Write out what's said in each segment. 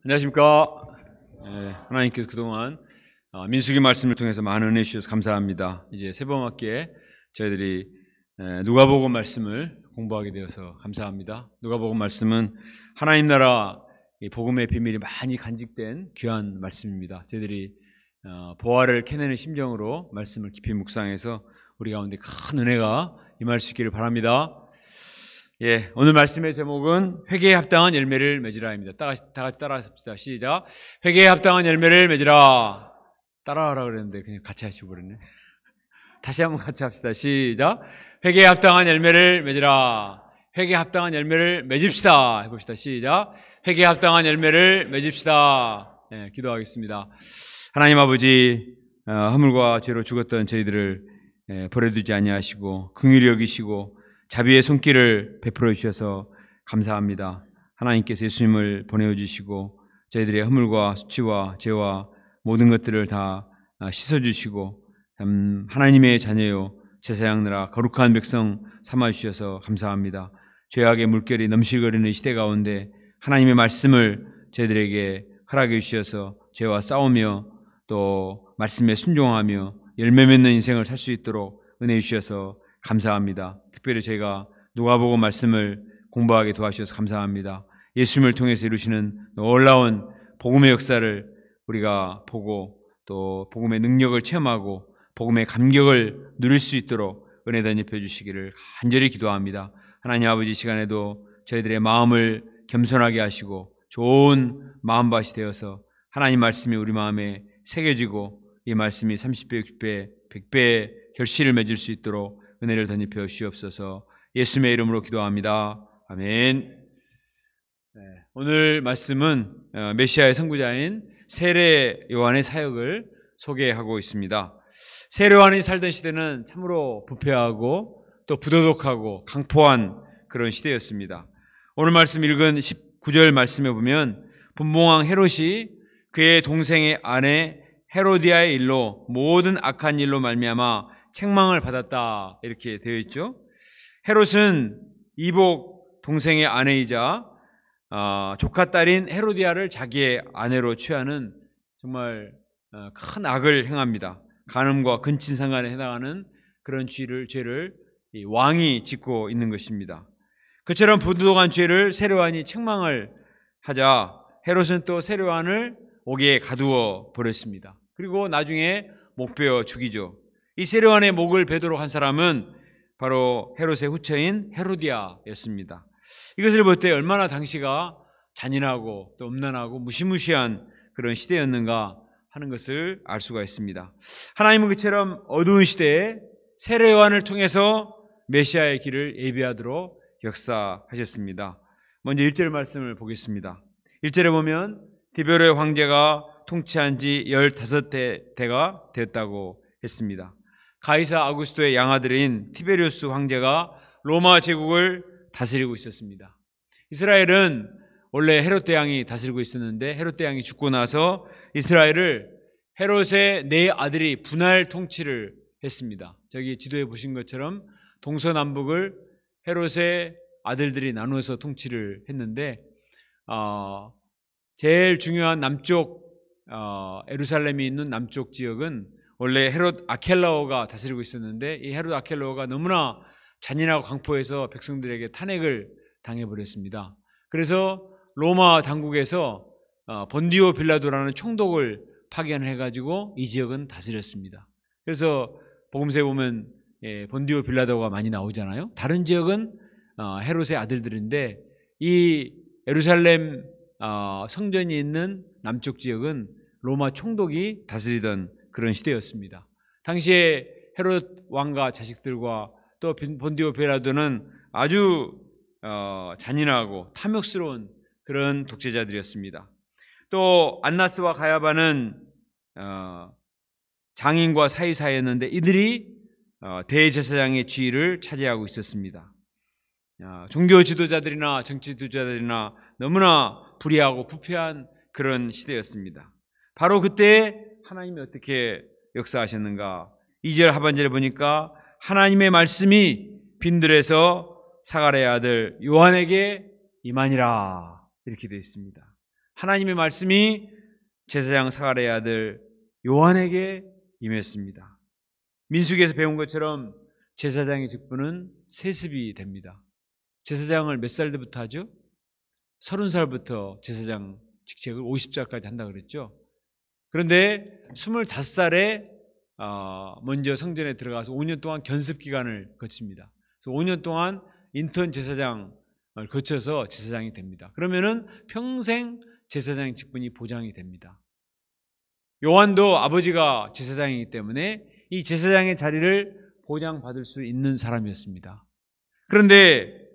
안녕하십니까. 하나님께서 그동안 민수기 말씀을 통해서 많은 은혜 주셔서 감사합니다. 이제 새봄학기에 저희들이 누가복음 말씀을 공부하게 되어서 감사합니다. 누가복음 말씀은 하나님 나라 복음의 비밀이 많이 간직된 귀한 말씀입니다. 저희들이 보화를 캐내는 심정으로 말씀을 깊이 묵상해서 우리 가운데 큰 은혜가 임할 수 있기를 바랍니다. 오늘 말씀의 제목은 회개에 합당한 열매를 맺으라입니다. 다 같이 따라합시다. 시작. 회개에 합당한 열매를 맺으라. 따라하라 그랬는데 그냥 같이 하시고 그랬네. 다시 한번 같이 합시다. 시작. 회개에 합당한 열매를 맺으라. 회개에 합당한 열매를 맺읍시다. 해봅시다. 시작. 회개에 합당한 열매를 맺읍시다. 기도하겠습니다. 하나님 아버지, 허물과 죄로 죽었던 저희들을 버려두지 아니하시고 긍휼히 여기시고 자비의 손길을 베풀어 주셔서 감사합니다. 하나님께서 예수님을 보내주시고 저희들의 허물과 수치와 죄와 모든 것들을 다 씻어주시고 하나님의 자녀요 제사장들아 거룩한 백성 삼아주셔서 감사합니다. 죄악의 물결이 넘실거리는 시대 가운데 하나님의 말씀을 저희들에게 허락해 주셔서 죄와 싸우며 또 말씀에 순종하며 열매 맺는 인생을 살 수 있도록 은혜 주셔서 감사합니다. 특별히 제가 누가복음 말씀을 공부하게 도와주셔서 감사합니다. 예수님을 통해서 이루시는 놀라운 복음의 역사를 우리가 보고 또 복음의 능력을 체험하고 복음의 감격을 누릴 수 있도록 은혜 덧입혀 주시기를 간절히 기도합니다. 하나님 아버지, 이 시간에도 저희들의 마음을 겸손하게 하시고 좋은 마음밭이 되어서 하나님 말씀이 우리 마음에 새겨지고 이 말씀이 30배, 60배, 100배의 결실을 맺을 수 있도록 은혜를 덧입혀 주시옵소서. 예수님의 이름으로 기도합니다. 아멘. 오늘 말씀은 메시아의 선구자인 세례 요한의 사역을 소개하고 있습니다. 세례 요한이 살던 시대는 참으로 부패하고 또 부도덕하고 강포한 그런 시대였습니다. 오늘 말씀 읽은 19절 말씀에 보면 분봉왕 헤롯이 그의 동생의 아내 헤로디아의 일로 모든 악한 일로 말미암아 책망을 받았다 이렇게 되어 있죠. 헤롯은 이복 동생의 아내이자 조카 딸인 헤로디아를 자기의 아내로 취하는 정말 큰 악을 행합니다. 간음과 근친상간에 해당하는 그런 죄를 이 왕이 짓고 있는 것입니다. 그처럼 부도덕한 죄를 세례 요한이 책망을 하자 헤롯은 또 세례 요한을 옥에 가두어 버렸습니다. 그리고 나중에 목베어 죽이죠. 이 세례 요한의 목을 베도록 한 사람은 바로 헤롯의 후처인 헤로디아였습니다. 이것을 볼 때 얼마나 당시가 잔인하고 또 음란하고 무시무시한 그런 시대였는가 하는 것을 알 수가 있습니다. 하나님은 그처럼 어두운 시대에 세례 요한을 통해서 메시아의 길을 예비하도록 역사하셨습니다. 먼저 1절 말씀을 보겠습니다. 1절에 보면 디베르의 황제가 통치한 지 15대가 되었다고 했습니다. 가이사 아구스토의 양아들인 티베리우스 황제가 로마 제국을 다스리고 있었습니다. 이스라엘은 원래 헤롯 대왕이 다스리고 있었는데 헤롯 대왕이 죽고 나서 이스라엘을 헤롯의 4아들이 분할 통치를 했습니다. 저기 지도에 보신 것처럼 동서남북을 헤롯의 아들들이 나누어서 통치를 했는데 제일 중요한 남쪽 예루살렘이 있는 남쪽 지역은 원래 헤롯 아켈라오가 다스리고 있었는데 이 헤롯 아켈라오가 너무나 잔인하고 강포해서 백성들에게 탄핵을 당해버렸습니다. 그래서 로마 당국에서 본디오 빌라도라는 총독을 파견을 해가지고 이 지역은 다스렸습니다. 그래서 복음서에 보면 본디오 빌라도가 많이 나오잖아요. 다른 지역은 헤롯의 아들들인데 이 예루살렘 성전이 있는 남쪽 지역은 로마 총독이 다스리던 그런 시대였습니다. 당시에 헤롯 왕과 자식들과 또 본디오 빌라도는 아주 잔인하고 탐욕스러운 그런 독재자들이었습니다. 또 안나스와 가야바는 장인과 사이사이였는데 이들이 대제사장의 지위를 차지하고 있었습니다. 종교 지도자들이나 정치 지도자들이나 너무나 불의하고 부패한 그런 시대였습니다. 바로 그때 하나님이 어떻게 역사하셨는가? 2절 하반절에 보니까 하나님의 말씀이 빈들에서 사가랴의 아들 요한에게 임하니라 이렇게 되어 있습니다. 하나님의 말씀이 제사장 사가랴의 아들 요한에게 임했습니다. 민수기에서 배운 것처럼 제사장의 직분은 세습이 됩니다. 제사장을 몇 살 때부터 하죠? 30살부터 제사장 직책을 50살까지 한다고 그랬죠. 그런데 25살에 먼저 성전에 들어가서 5년 동안 견습 기간을 거칩니다. 그래서 5년 동안 인턴 제사장을 거쳐서 제사장이 됩니다. 그러면은 평생 제사장 직분이 보장이 됩니다. 요한도 아버지가 제사장이기 때문에 이 제사장의 자리를 보장받을 수 있는 사람이었습니다. 그런데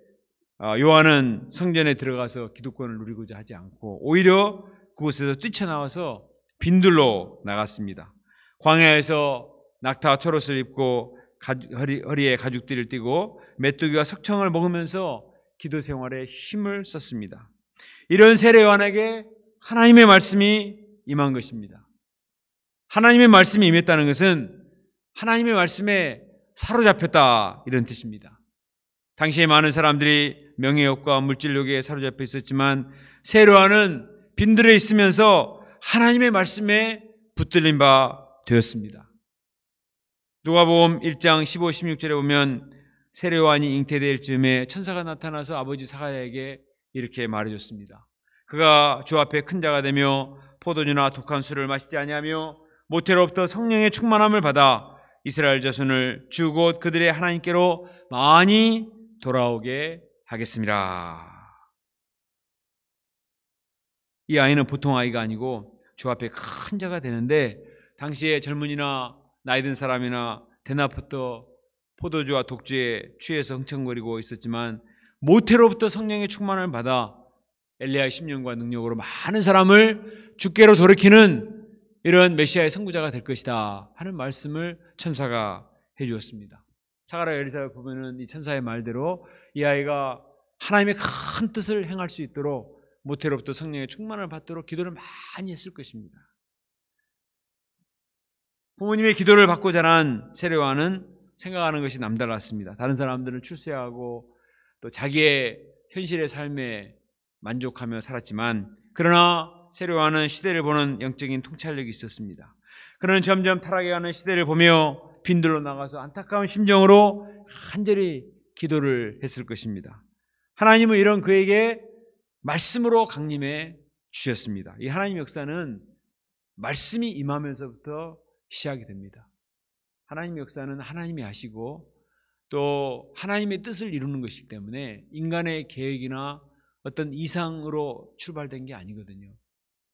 요한은 성전에 들어가서 기득권을 누리고자 하지 않고 오히려 그곳에서 뛰쳐나와서 빈들로 나갔습니다. 광야에서 낙타와 폛옷을 입고 허리에 가죽띠를 띠고 메뚜기와 석청을 먹으면서 기도 생활에 힘을 썼습니다. 이런 세례 요한에게 하나님의 말씀이 임한 것입니다. 하나님의 말씀이 임했다는 것은 하나님의 말씀에 사로잡혔다 이런 뜻입니다. 당시에 많은 사람들이 명예욕과 물질욕에 사로잡혀 있었지만 세례 요한은 빈들에 있으면서 하나님의 말씀에 붙들린 바 되었습니다. 누가복음 1장 15, 16절에 보면 세례 요한이 잉태될 즈음에 천사가 나타나서 아버지 사가랴에게 이렇게 말해줬습니다. 그가 주 앞에 큰 자가 되며 포도주나 독한 술을 마시지 아니하며 모태로부터 성령의 충만함을 받아 이스라엘 자손을 주 곧 그들의 하나님께로 많이 돌아오게 하겠습니다. 이 아이는 보통 아이가 아니고 주 앞에 큰 자가 되는데 당시에 젊은이나 나이 든 사람이나 대낮부터 포도주와 독주에 취해서 흥청거리고 있었지만 모태로부터 성령의 충만을 받아 엘리야의 심령과 능력으로 많은 사람을 주께로 돌이키는 이런 메시아의 선구자가 될 것이다 하는 말씀을 천사가 해주었습니다. 사가랴 엘리사벳 보면은 이 천사의 말대로 이 아이가 하나님의 큰 뜻을 행할 수 있도록 모태로부터 성령의 충만을 받도록 기도를 많이 했을 것입니다. 부모님의 기도를 받고 자란 세례 요한은 생각하는 것이 남달랐습니다. 다른 사람들은 출세하고 또 자기의 현실의 삶에 만족하며 살았지만 그러나 세례 요한은 시대를 보는 영적인 통찰력이 있었습니다. 그는 점점 타락해가는 시대를 보며 빈들로 나가서 안타까운 심정으로 간절히 기도를 했을 것입니다. 하나님은 이런 그에게 말씀으로 강림해 주셨습니다. 이 하나님의 역사는 말씀이 임하면서부터 시작이 됩니다. 하나님의 역사는 하나님이 하시고 또 하나님의 뜻을 이루는 것이기 때문에 인간의 계획이나 어떤 이상으로 출발된 게 아니거든요.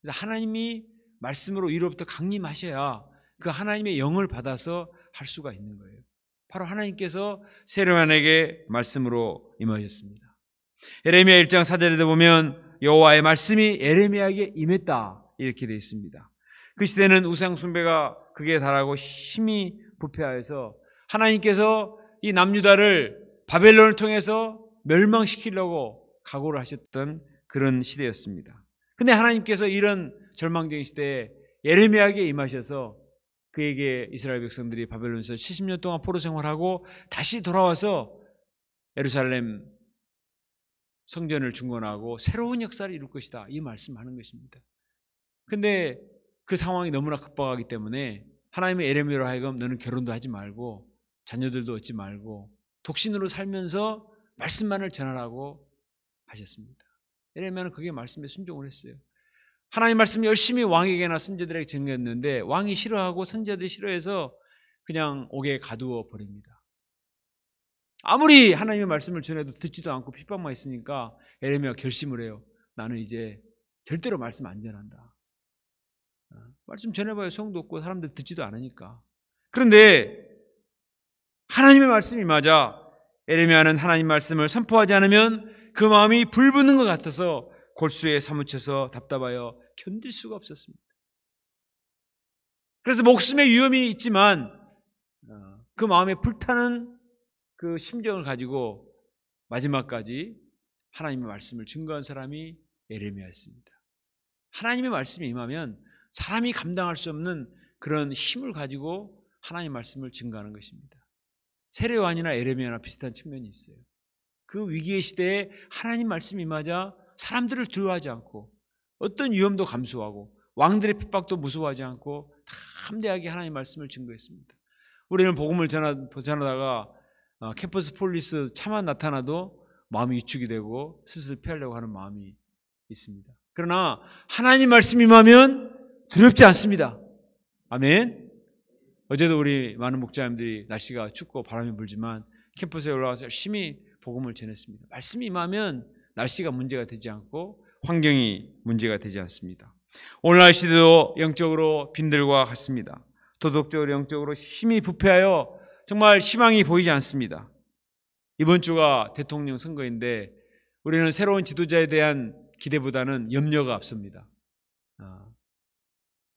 그래서 하나님이 말씀으로 위로부터 강림하셔야 그 하나님의 영을 받아서 할 수가 있는 거예요. 바로 하나님께서 세례 요한에게 말씀으로 임하셨습니다. 예레미야 1장 4절에도 보면 여호와의 말씀이 예레미야에게 임했다 이렇게 되어 있습니다. 그 시대는 우상 숭배가 극에 달하고 힘이 부패하여서 하나님께서 이 남유다를 바벨론을 통해서 멸망시키려고 각오를 하셨던 그런 시대였습니다. 근데 하나님께서 이런 절망적인 시대에 예레미야에게 임하셔서 그에게 이스라엘 백성들이 바벨론에서 70년 동안 포로 생활하고 다시 돌아와서 예루살렘 성전을 중건하고 새로운 역사를 이룰 것이다 이 말씀하는 것입니다. 근데 그 상황이 너무나 급박하기 때문에 하나님의 예레미야로 하여금 너는 결혼도 하지 말고 자녀들도 얻지 말고 독신으로 살면서 말씀만을 전하라고 하셨습니다. 예레미야는 그게 말씀에 순종을 했어요. 하나님 말씀 열심히 왕에게나 선지자들에게 전했는데 왕이 싫어하고 선지자들이 싫어해서 그냥 옥에 가두어 버립니다. 아무리 하나님의 말씀을 전해도 듣지도 않고 핍박만 있으니까 예레미야가 결심을 해요. 나는 이제 절대로 말씀 안 전한다. 말씀 전해봐야 소용도 없고 사람들 듣지도 않으니까. 그런데 하나님의 말씀이 맞아 예레미야는 하나님 말씀을 선포하지 않으면 그 마음이 불붙는 것 같아서 골수에 사무쳐서 답답하여 견딜 수가 없었습니다. 그래서 목숨의 위험이 있지만 그 마음에 불타는 그 심정을 가지고 마지막까지 하나님의 말씀을 증거한 사람이 예레미야였습니다. 하나님의 말씀이 임하면 사람이 감당할 수 없는 그런 힘을 가지고 하나님의 말씀을 증거하는 것입니다. 세례 요한이나 예레미야나 비슷한 측면이 있어요. 그 위기의 시대에 하나님 말씀이 임하자 사람들을 두려워하지 않고 어떤 위험도 감수하고 왕들의 핍박도 무서워하지 않고 담대하게 하나님의 말씀을 증거했습니다. 우리는 복음을 전하다가 캠퍼스 폴리스 차만 나타나도 마음이 위축이 되고 스스로 피하려고 하는 마음이 있습니다. 그러나 하나님 말씀이 임하면 두렵지 않습니다. 아멘. 어제도 우리 많은 목자님들이 날씨가 춥고 바람이 불지만 캠퍼스에 올라가서 열심히 복음을 전했습니다. 말씀이 임하면 날씨가 문제가 되지 않고 환경이 문제가 되지 않습니다. 오늘날 시대도 영적으로 빈들과 같습니다. 도덕적으로 영적으로 심히 부패하여 정말 희망이 보이지 않습니다. 이번 주가 대통령 선거인데 우리는 새로운 지도자에 대한 기대보다는 염려가 앞섭니다.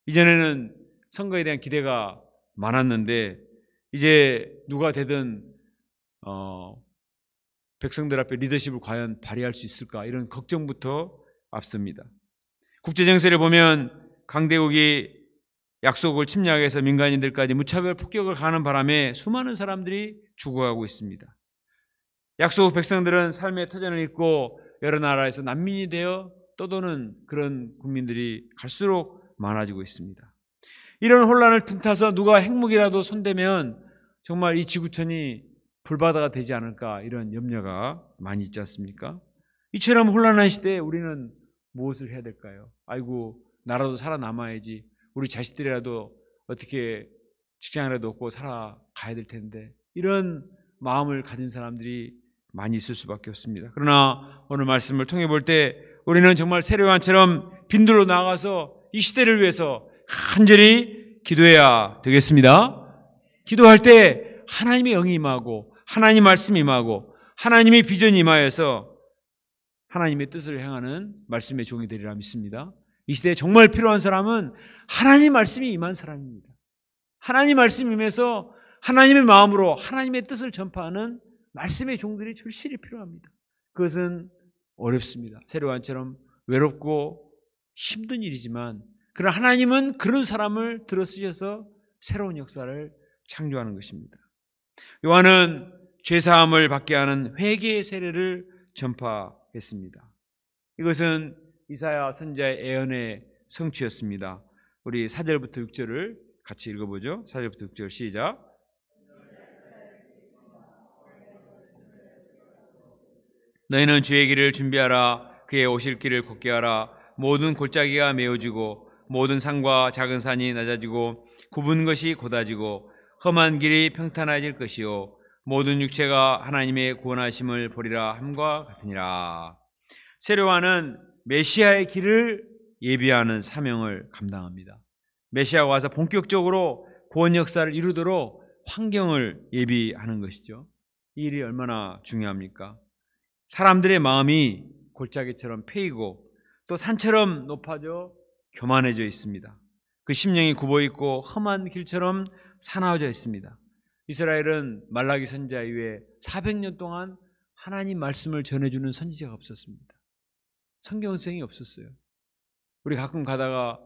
이전에는 선거에 대한 기대가 많았는데 이제 누가 되든 백성들 앞에 리더십을 과연 발휘할 수 있을까 이런 걱정부터 앞섭니다. 국제정세를 보면 강대국이 약속을 침략해서 민간인들까지 무차별 폭격을 가하는 바람에 수많은 사람들이 죽어가고 있습니다. 약소국 백성들은 삶의 터전을 잃고 여러 나라에서 난민이 되어 떠도는 그런 국민들이 갈수록 많아지고 있습니다. 이런 혼란을 틈타서 누가 핵무기라도 손대면 정말 이 지구촌이 불바다가 되지 않을까 이런 염려가 많이 있지 않습니까? 이처럼 혼란한 시대에 우리는 무엇을 해야 될까요? 아이고 나라도 살아남아야지, 우리 자식들이라도 어떻게 직장이라도 얻고 살아가야 될 텐데, 이런 마음을 가진 사람들이 많이 있을 수밖에 없습니다. 그러나 오늘 말씀을 통해 볼 때 우리는 정말 세례요한처럼 빈들로 나가서 이 시대를 위해서 간절히 기도해야 되겠습니다. 기도할 때 하나님의 영이 임하고 하나님 말씀이 임하고 하나님의 비전이 임하여서 하나님의 뜻을 행하는 말씀의 종이 되리라 믿습니다. 이 시대에 정말 필요한 사람은 하나님 말씀이 임한 사람입니다. 하나님 말씀이 임해서 하나님의 마음으로 하나님의 뜻을 전파하는 말씀의 종들이 절실히 필요합니다. 그것은 어렵습니다. 세례요한처럼 외롭고 힘든 일이지만, 그러나 하나님은 그런 사람을 들어쓰셔서 새로운 역사를 창조하는 것입니다. 요한은 죄사함을 받게 하는 회개의 세례를 전파했습니다. 이것은 이사야 선지자의 예언의 성취였습니다. 우리 4절부터 6절을 같이 읽어보죠. 4절부터 6절 시작. 너희는 주의 길을 준비하라. 그의 오실 길을 곧게 하라. 모든 골짜기가 메워지고 모든 산과 작은 산이 낮아지고 굽은 것이 곧아지고 험한 길이 평탄해질 것이요 모든 육체가 하나님의 구원하심을 보리라 함과 같으니라. 세례요한은 메시아의 길을 예비하는 사명을 감당합니다. 메시아가 와서 본격적으로 구원 역사를 이루도록 환경을 예비하는 것이죠. 이 일이 얼마나 중요합니까? 사람들의 마음이 골짜기처럼 패이고 또 산처럼 높아져 교만해져 있습니다. 그 심령이 굽어있고 험한 길처럼 사나워져 있습니다. 이스라엘은 말라기 선지자 이후에 400년 동안 하나님 말씀을 전해주는 선지자가 없었습니다. 성경선생이 없었어요. 우리 가끔 가다가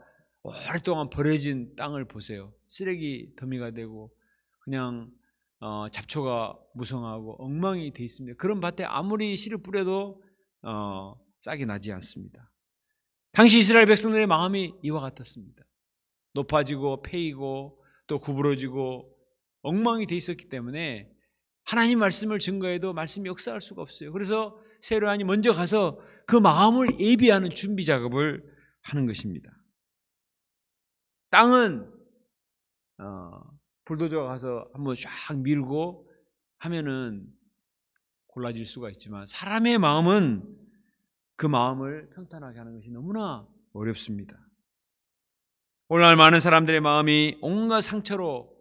오랫동안 버려진 땅을 보세요. 쓰레기 더미가 되고 그냥 잡초가 무성하고 엉망이 돼 있습니다. 그런 밭에 아무리 씨를 뿌려도 싹이 나지 않습니다. 당시 이스라엘 백성들의 마음이 이와 같았습니다. 높아지고 패이고 또 구부러지고 엉망이 돼 있었기 때문에 하나님 말씀을 증거해도 말씀이 역사할 수가 없어요. 그래서 세례요한이 먼저 가서 그 마음을 예비하는 준비 작업을 하는 것입니다. 땅은 불도저가 가서 한번 쫙 밀고 하면은 골라질 수가 있지만 사람의 마음은 그 마음을 평탄하게 하는 것이 너무나 어렵습니다. 오늘날 많은 사람들의 마음이 온갖 상처로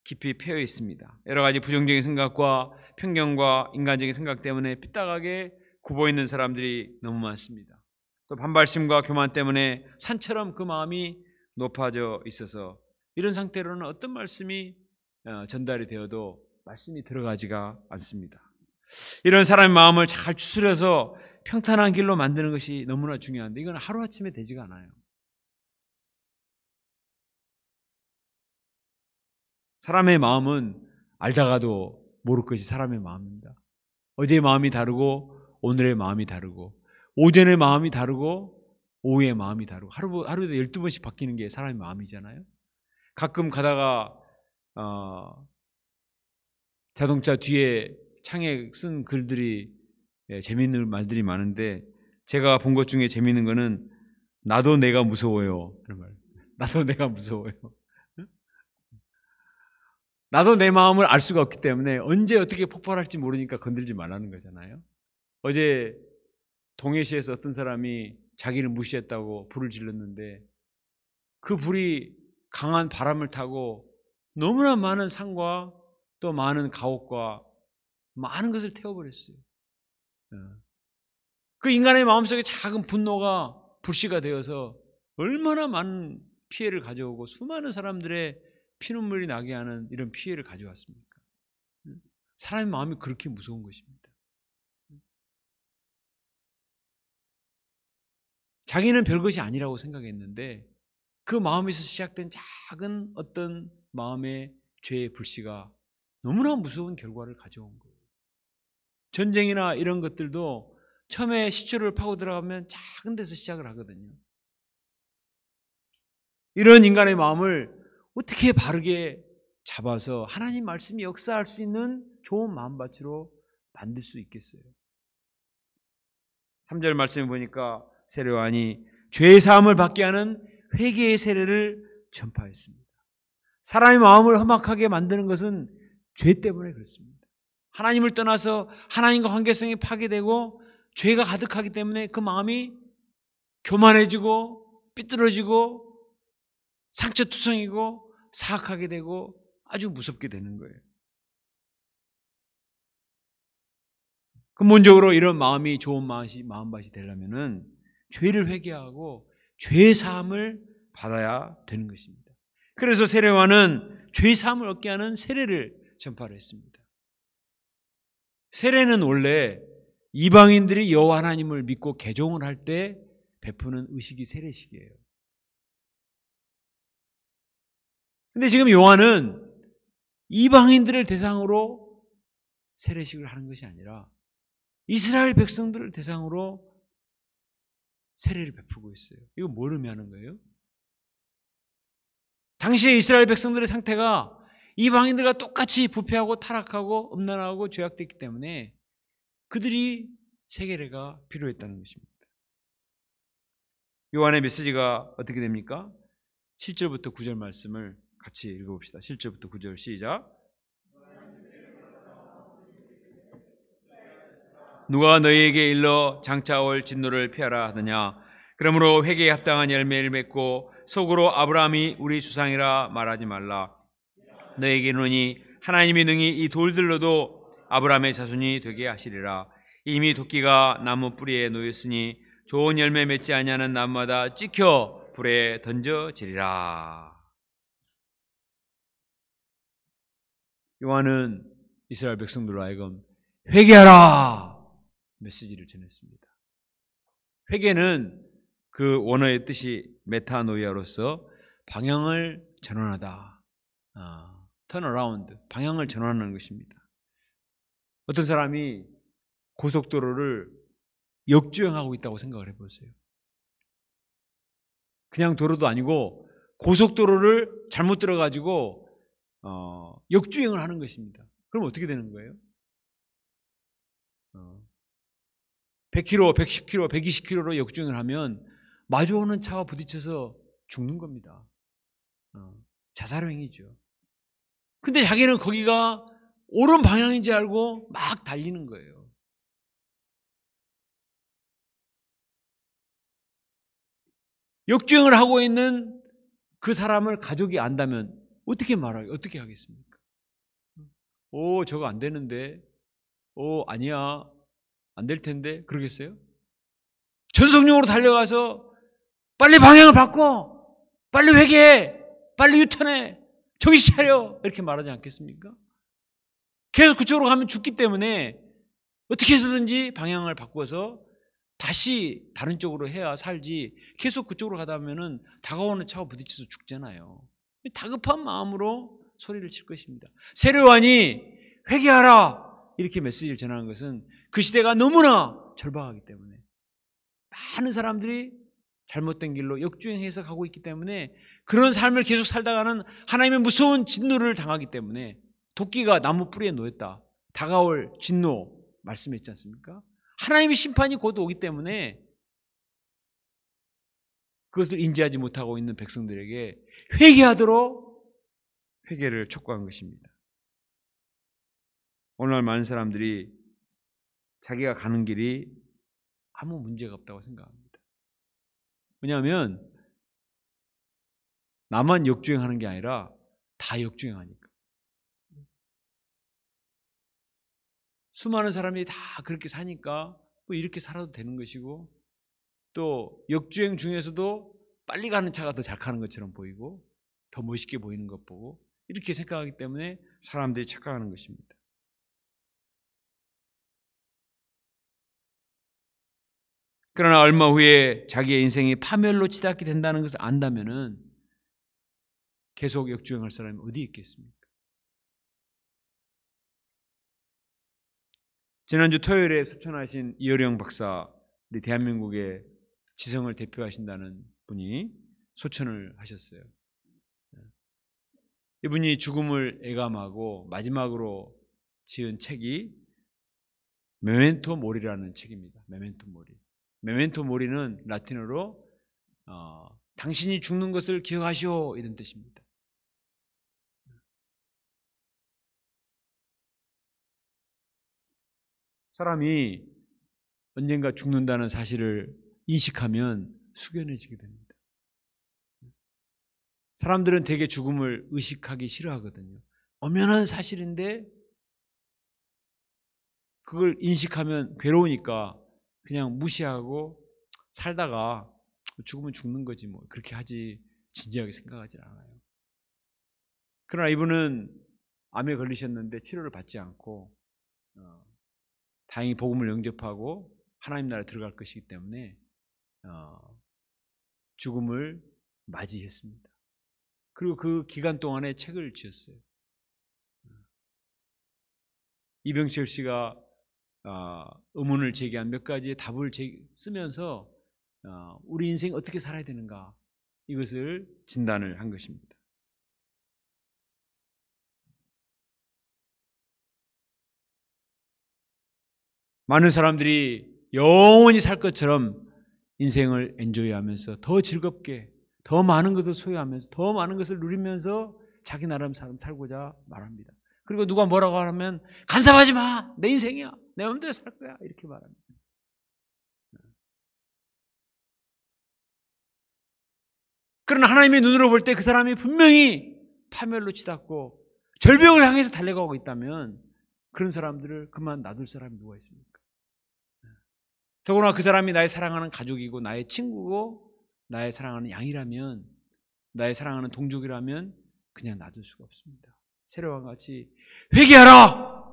깊이 패여 있습니다. 여러 가지 부정적인 생각과 편견과 인간적인 생각 때문에 삐딱하게 굽어 있는 사람들이 너무 많습니다. 또 반발심과 교만 때문에 산처럼 그 마음이 높아져 있어서 이런 상태로는 어떤 말씀이 전달이 되어도 말씀이 들어가지가 않습니다. 이런 사람의 마음을 잘 추스려서 평탄한 길로 만드는 것이 너무나 중요한데 이건 하루아침에 되지가 않아요. 사람의 마음은 알다가도 모를 것이 사람의 마음입니다. 어제의 마음이 다르고 오늘의 마음이 다르고 오전의 마음이 다르고 오후의 마음이 다르고 하루에도 12번씩 바뀌는 게 사람의 마음이잖아요. 가끔 가다가 자동차 뒤에 창에 쓴 글들이 재미있는 말들이 많은데 제가 본 것 중에 재미있는 거는 나도 내가 무서워요. 그런 말. 나도 내가 무서워요. 나도 내 마음을 알 수가 없기 때문에 언제 어떻게 폭발할지 모르니까 건들지 말라는 거잖아요. 어제 동해시에서 어떤 사람이 자기를 무시했다고 불을 질렀는데 그 불이 강한 바람을 타고 너무나 많은 산과 또 많은 가옥과 많은 것을 태워버렸어요. 그 인간의 마음속에 작은 분노가 불씨가 되어서 얼마나 많은 피해를 가져오고 수많은 사람들의 피눈물이 나게 하는 이런 피해를 가져왔습니까? 사람의 마음이 그렇게 무서운 것입니다. 자기는 별것이 아니라고 생각했는데 그 마음에서 시작된 작은 어떤 마음의 죄의 불씨가 너무나 무서운 결과를 가져온 거예요. 전쟁이나 이런 것들도 처음에 시초를 파고 들어가면 작은 데서 시작을 하거든요. 이런 인간의 마음을 어떻게 바르게 잡아서 하나님 말씀이 역사할 수 있는 좋은 마음밭으로 만들 수 있겠어요? 3절 말씀에 보니까 세례요한이 죄의 사함을 받게 하는 회개의 세례를 전파했습니다. 사람의 마음을 험악하게 만드는 것은 죄 때문에 그렇습니다. 하나님을 떠나서 하나님과 관계성이 파괴되고 죄가 가득하기 때문에 그 마음이 교만해지고 삐뚤어지고 상처투성이고 사악하게 되고 아주 무섭게 되는 거예요. 근본적으로 이런 마음이 좋은 마음밭이 되려면은 죄를 회개하고 죄의 사함을 받아야 되는 것입니다. 그래서 세례요한은 죄의 사함을 얻게 하는 세례를 전파를 했습니다. 세례는 원래 이방인들이 여호와 하나님을 믿고 개종을 할 때 베푸는 의식이 세례식이에요. 근데 지금 요한은 이방인들을 대상으로 세례식을 하는 것이 아니라 이스라엘 백성들을 대상으로 세례를 베푸고 있어요. 이거 뭘 의미하는 거예요? 당시에 이스라엘 백성들의 상태가 이방인들과 똑같이 부패하고 타락하고 음란하고 죄악됐기 때문에 그들이 세례가 필요했다는 것입니다. 요한의 메시지가 어떻게 됩니까? 7절부터 9절 말씀을 같이 읽어봅시다. 7절부터 9절 시작. 누가 너희에게 일러 장차 올 진노를 피하라 하느냐? 그러므로 회개에 합당한 열매를 맺고 속으로 아브라함이 우리 주상이라 말하지 말라. 너희에게 이르노니 하나님이 능히 이 돌들로도 아브라함의 자손이 되게 하시리라. 이미 도끼가 나무 뿌리에 놓였으니 좋은 열매 맺지 아니하는 나무마다 찍혀 불에 던져지리라. 요한은 이스라엘 백성들로 하여금 회개하라 메시지를 전했습니다. 회개는 그 원어의 뜻이 메타노이아로서 방향을 전환하다, 턴어라운드, 방향을 전환하는 것입니다. 어떤 사람이 고속도로를 역주행하고 있다고 생각을 해보세요. 그냥 도로도 아니고 고속도로를 잘못 들어가지고 역주행을 하는 것입니다. 그럼 어떻게 되는 거예요? 100km, 110km, 120km로 역주행을 하면 마주오는 차와 부딪혀서 죽는 겁니다. 자살행위죠. 근데 자기는 거기가 옳은 방향인지 알고 막 달리는 거예요. 역주행을 하고 있는 그 사람을 가족이 안다면 어떻게 하겠습니까? 저거 안 되는데, 아니야, 안 될 텐데, 그러겠어요? 전속력으로 달려가서 빨리 방향을 바꿔, 빨리 회개해, 빨리 유턴해, 정신 차려, 이렇게 말하지 않겠습니까? 계속 그쪽으로 가면 죽기 때문에 어떻게 해서든지 방향을 바꿔서 다시 다른 쪽으로 해야 살지, 계속 그쪽으로 가다 보면은 다가오는 차와 부딪혀서 죽잖아요. 다급한 마음으로 소리를 칠 것입니다. 세례요한이 회개하라 이렇게 메시지를 전하는 것은 그 시대가 너무나 절박하기 때문에 많은 사람들이 잘못된 길로 역주행해서 가고 있기 때문에 그런 삶을 계속 살다가는 하나님의 무서운 진노를 당하기 때문에 도끼가 나무 뿌리에 놓였다. 다가올 진노 말씀했지 않습니까? 하나님의 심판이 곧 오기 때문에 그것을 인지하지 못하고 있는 백성들에게 회개하도록 회개를 촉구한 것입니다. 오늘날 많은 사람들이 자기가 가는 길이 아무 문제가 없다고 생각합니다. 왜냐하면 나만 역주행하는 게 아니라 다 역주행하니까. 수많은 사람이 다 그렇게 사니까 뭐 이렇게 살아도 되는 것이고, 또 역주행 중에서도 빨리 가는 차가 더 잘 가는 것처럼 보이고 더 멋있게 보이는 것 보고 이렇게 생각하기 때문에 사람들이 착각하는 것입니다. 그러나 얼마 후에 자기의 인생이 파멸로 치닫게 된다는 것을 안다면은 계속 역주행할 사람이 어디 있겠습니까? 지난주 토요일에 소천하신 이어령 박사, 우리 대한민국의 지성을 대표하신다는 분이 소천을 하셨어요. 이분이 죽음을 예감하고 마지막으로 지은 책이 메멘토 모리라는 책입니다. 메멘토 모리. 메멘토 모리는 라틴어로 당신이 죽는 것을 기억하시오 이런 뜻입니다. 사람이 언젠가 죽는다는 사실을 인식하면 숙연해지게 됩니다. 사람들은 대개 죽음을 의식하기 싫어하거든요. 엄연한 사실인데 그걸 인식하면 괴로우니까 그냥 무시하고 살다가 죽으면 죽는 거지 뭐 그렇게 하지 진지하게 생각하지 않아요. 그러나 이분은 암에 걸리셨는데 치료를 받지 않고 다행히 복음을 영접하고 하나님 나라에 들어갈 것이기 때문에 죽음을 맞이했습니다. 그리고 그 기간 동안에 책을 지었어요. 이병철 씨가 의문을 제기한 몇 가지의 답을 쓰면서 우리 인생이 어떻게 살아야 되는가 이것을 진단을 한 것입니다. 많은 사람들이 영원히 살 것처럼 인생을 엔조이하면서 더 즐겁게 더 많은 것을 소유하면서 더 많은 것을 누리면서 자기 나름 살고자 말합니다. 그리고 누가 뭐라고 하면 간섭하지 마! 내 인생이야! 내 마음대로 살 거야! 이렇게 말합니다. 그러나 하나님의 눈으로 볼 때 그 사람이 분명히 파멸로 치닫고 절벽을 향해서 달려가고 있다면 그런 사람들을 그만 놔둘 사람이 누가 있습니까? 더구나 그 사람이 나의 사랑하는 가족이고 나의 친구고 나의 사랑하는 양이라면, 나의 사랑하는 동족이라면 그냥 놔둘 수가 없습니다. 세례와 같이 회개하라!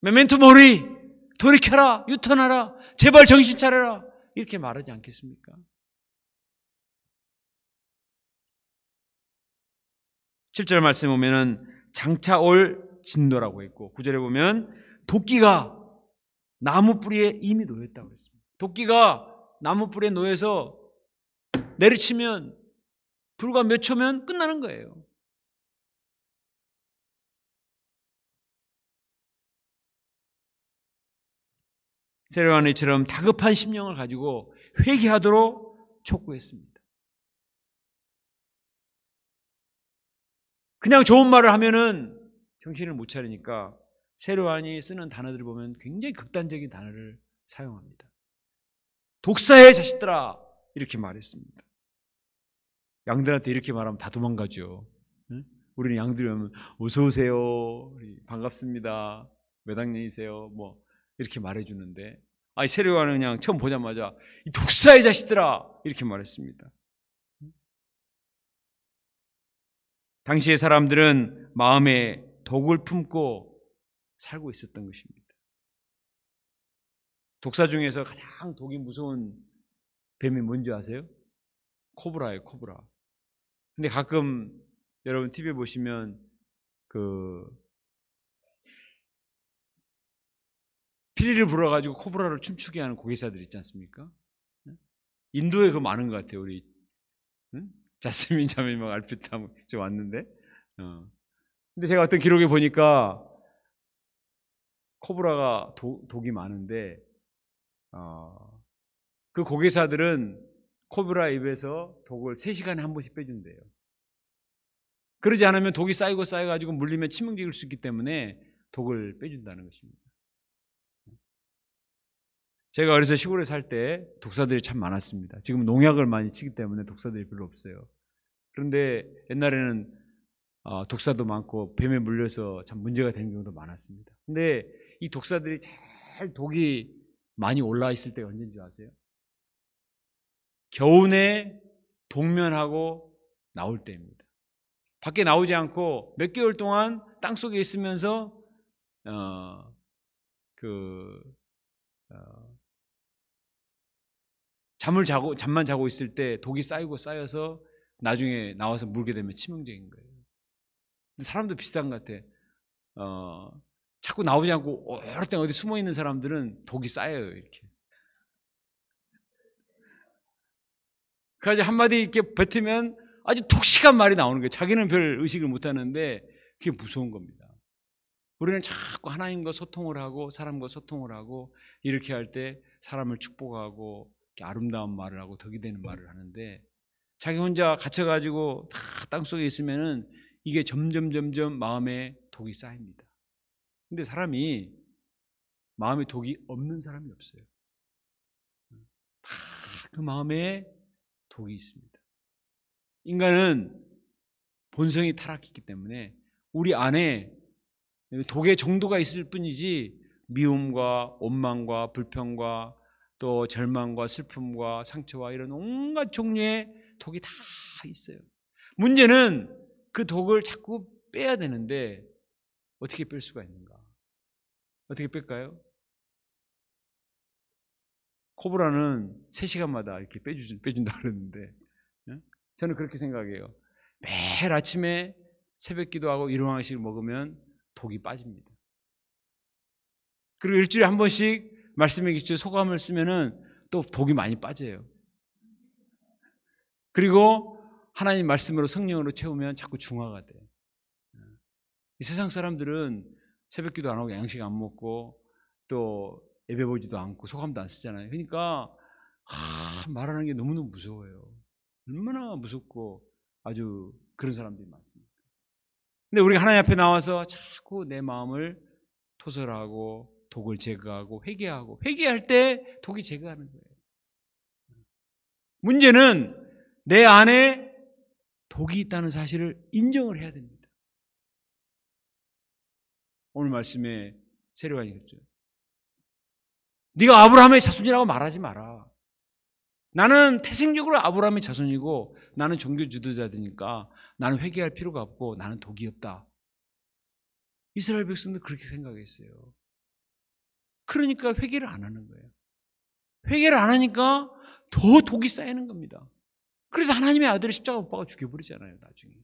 메멘토 모리! 돌이켜라! 유턴하라! 제발 정신 차려라! 이렇게 말하지 않겠습니까? 7절 말씀에 보면은 장차 올 진노라고 했고 9절에 보면 도끼가 나무 뿌리에 이미 놓였다고 그랬습니다. 도끼가 나무 뿌리에 놓여서 내리치면 불과 몇 초면 끝나는 거예요. 세례요한은 이처럼 다급한 심령을 가지고 회개하도록 촉구했습니다. 그냥 좋은 말을 하면은 정신을 못 차리니까 세례요한이 쓰는 단어들을 보면 굉장히 극단적인 단어를 사용합니다. 독사의 자식들아 이렇게 말했습니다. 양들한테 이렇게 말하면 다 도망가죠. 응? 우리는 양들이 오면 어서 오세요, 반갑습니다, 몇 학년이세요, 뭐 이렇게 말해주는데 세례요한은 그냥 처음 보자마자 이 독사의 자식들아 이렇게 말했습니다. 당시의 사람들은 마음에 독을 품고 살고 있었던 것입니다. 독사 중에서 가장 독이 무서운 뱀이 뭔지 아세요? 코브라예요, 코브라. 근데 가끔 여러분 TV에 보시면 피리를 불어가지고 코브라를 춤추게 하는 고개사들 있지 않습니까? 인도에 그거 많은 것 같아요. 우리 응? 자스민 자매님 알피타 좀 왔는데. 근데 제가 어떤 기록에 보니까 코브라가 독이 많은데 그 고개사들은 코브라 입에서 독을 3시간에 한 번씩 빼준대요. 그러지 않으면 독이 쌓여가지고 물리면 치명적일 수 있기 때문에 독을 빼준다는 것입니다. 제가 어려서 시골에 살 때 독사들이 참 많았습니다. 지금 농약을 많이 치기 때문에 독사들이 별로 없어요. 그런데 옛날에는 독사도 많고 뱀에 물려서 참 문제가 되는 경우도 많았습니다. 근데 이 독사들이 제일 독이 많이 올라와 있을 때가 언제인 줄 아세요? 겨우내 동면하고 나올 때입니다. 밖에 나오지 않고 몇 개월 동안 땅속에 있으면서 잠만 자고 있을 때 독이 쌓여서 나중에 나와서 물게 되면 치명적인 거예요. 사람도 비슷한 것 같아. 자꾸 나오지 않고 오랫동안 어디 숨어 있는 사람들은 독이 쌓여요, 이렇게. 그래서 한마디 이렇게 뱉으면 아주 독식한 말이 나오는 거예요. 자기는 별 의식을 못 하는데 그게 무서운 겁니다. 우리는 자꾸 하나님과 소통을 하고 사람과 소통을 하고 이렇게 할 때 사람을 축복하고 아름다운 말을 하고 덕이 되는 말을 하는데 자기 혼자 갇혀가지고 다 땅속에 있으면은 이게 점점 마음에 독이 쌓입니다. 근데 사람이 마음에 독이 없는 사람이 없어요. 다 그 마음에 독이 있습니다. 인간은 본성이 타락했기 때문에 우리 안에 독의 정도가 있을 뿐이지 미움과 원망과 불평과 또 절망과 슬픔과 상처와 이런 온갖 종류의 독이 다 있어요. 문제는 그 독을 자꾸 빼야 되는데 어떻게 뺄 수가 있는가? 어떻게 뺄까요? 코브라는 3시간마다 이렇게 빼준다 그러는데 저는 그렇게 생각해요. 매일 아침에 새벽 기도하고 일용왕식을 먹으면 독이 빠집니다. 그리고 일주일에 한 번씩 말씀의 기초 소감을 쓰면은 또 독이 많이 빠져요. 그리고 하나님 말씀으로 성령으로 채우면 자꾸 중화가 돼요. 이 세상 사람들은 새벽 기도 안 하고 양식 안 먹고 또 예배 보지도 않고 소감도 안 쓰잖아요. 그러니까 말하는 게 너무너무 무서워요. 얼마나 무섭고 아주 그런 사람들이 많습니다. 근데 우리가 하나님 앞에 나와서 자꾸 내 마음을 토설하고 독을 제거하고 회개할 때 독이 제거하는 거예요. 문제는 내 안에 독이 있다는 사실을 인정을 해야 됩니다. 오늘 말씀에 세례관이 그랬죠. 네가 아브라함의 자손이라고 말하지 마라. 나는 태생적으로 아브라함의 자손이고 나는 종교 지도자들이니까 나는 회개할 필요가 없고 나는 독이 없다. 이스라엘 백성들 그렇게 생각했어요. 그러니까 회개를 안 하는 거예요. 회개를 안 하니까 더 독이 쌓이는 겁니다. 그래서 하나님의 아들을 십자가 못 박아 죽여버리잖아요, 나중에.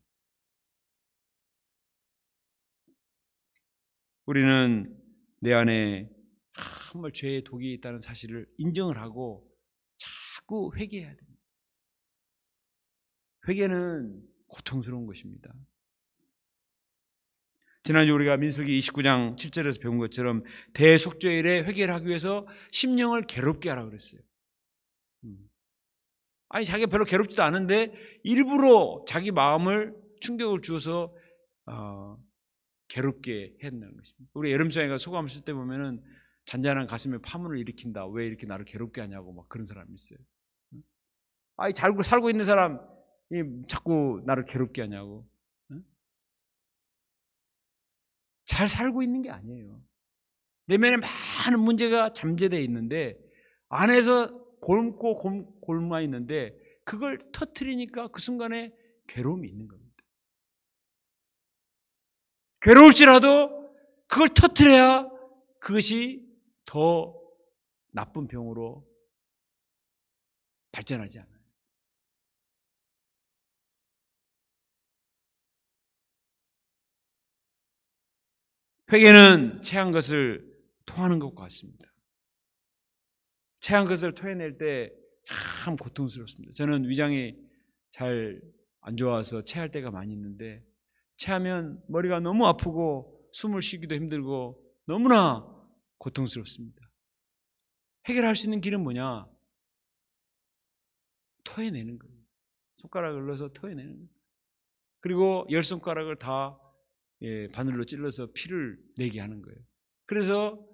우리는 내 안에 정말 죄의 독이 있다는 사실을 인정을 하고 자꾸 회개해야 됩니다. 회개는 고통스러운 것입니다. 지난주 우리가 민수기 29장 7절에서 배운 것처럼 대속죄일에 회개를 하기 위해서 심령을 괴롭게 하라고 그랬어요. 아니 자기가 별로 괴롭지도 않은데 일부러 자기 마음을 충격을 주어서 괴롭게 했다는 것입니다. 우리 여름사이가 소감 쓸 때 보면은 잔잔한 가슴에 파문을 일으킨다. 왜 이렇게 나를 괴롭게 하냐고 막 그런 사람이 있어요. 아니 잘 살고 있는 사람이 자꾸 나를 괴롭게 하냐고. 잘 살고 있는 게 아니에요. 내면에 많은 문제가 잠재되어 있는데 안에서 골마 있는데 그걸 터뜨리니까 그 순간에 괴로움이 있는 겁니다. 괴로울지라도 그걸 터뜨려야 그것이 더 나쁜 병으로 발전하지 않아요. 회개는 체한 것을 토하는 것 같습니다. 체한 것을 토해낼 때 참 고통스럽습니다. 저는 위장이 잘 안 좋아서 체할 때가 많이 있는데 체하면 머리가 너무 아프고 숨을 쉬기도 힘들고 너무나 고통스럽습니다. 해결할 수 있는 길은 뭐냐? 토해내는 거예요. 손가락을 넣어서 토해내는 거예요. 그리고 10손가락을 다 바늘로 찔러서 피를 내게 하는 거예요. 그래서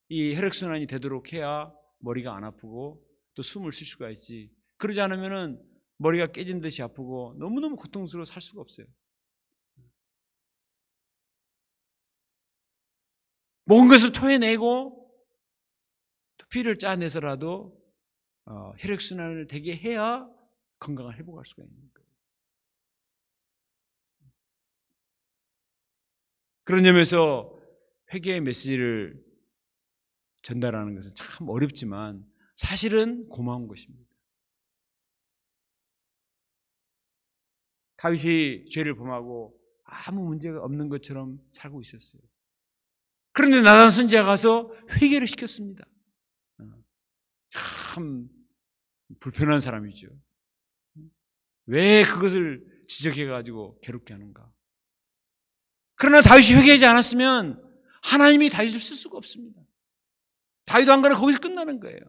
이 혈액순환이 되도록 해야 머리가 안 아프고 또 숨을 쉴 수가 있지. 그러지 않으면은 머리가 깨진 듯이 아프고 너무너무 고통스러워 살 수가 없어요. 먹은 것을 토해내고 또 피를 짜내서라도 혈액순환을 되게 해야 건강을 회복할 수가 있는 거예요. 그런 점에서 회개의 메시지를 전달하는 것은 참 어렵지만 사실은 고마운 것입니다. 다윗이 죄를 범하고 아무 문제가 없는 것처럼 살고 있었어요. 그런데 나단 선지자가 가서 회개를 시켰습니다. 참 불편한 사람이죠. 왜 그것을 지적해가지고 괴롭게 하는가? 그러나 다윗이 회개하지 않았으면 하나님이 다윗을 쓸 수가 없습니다. 다윗 왕가는 거기서 끝나는 거예요.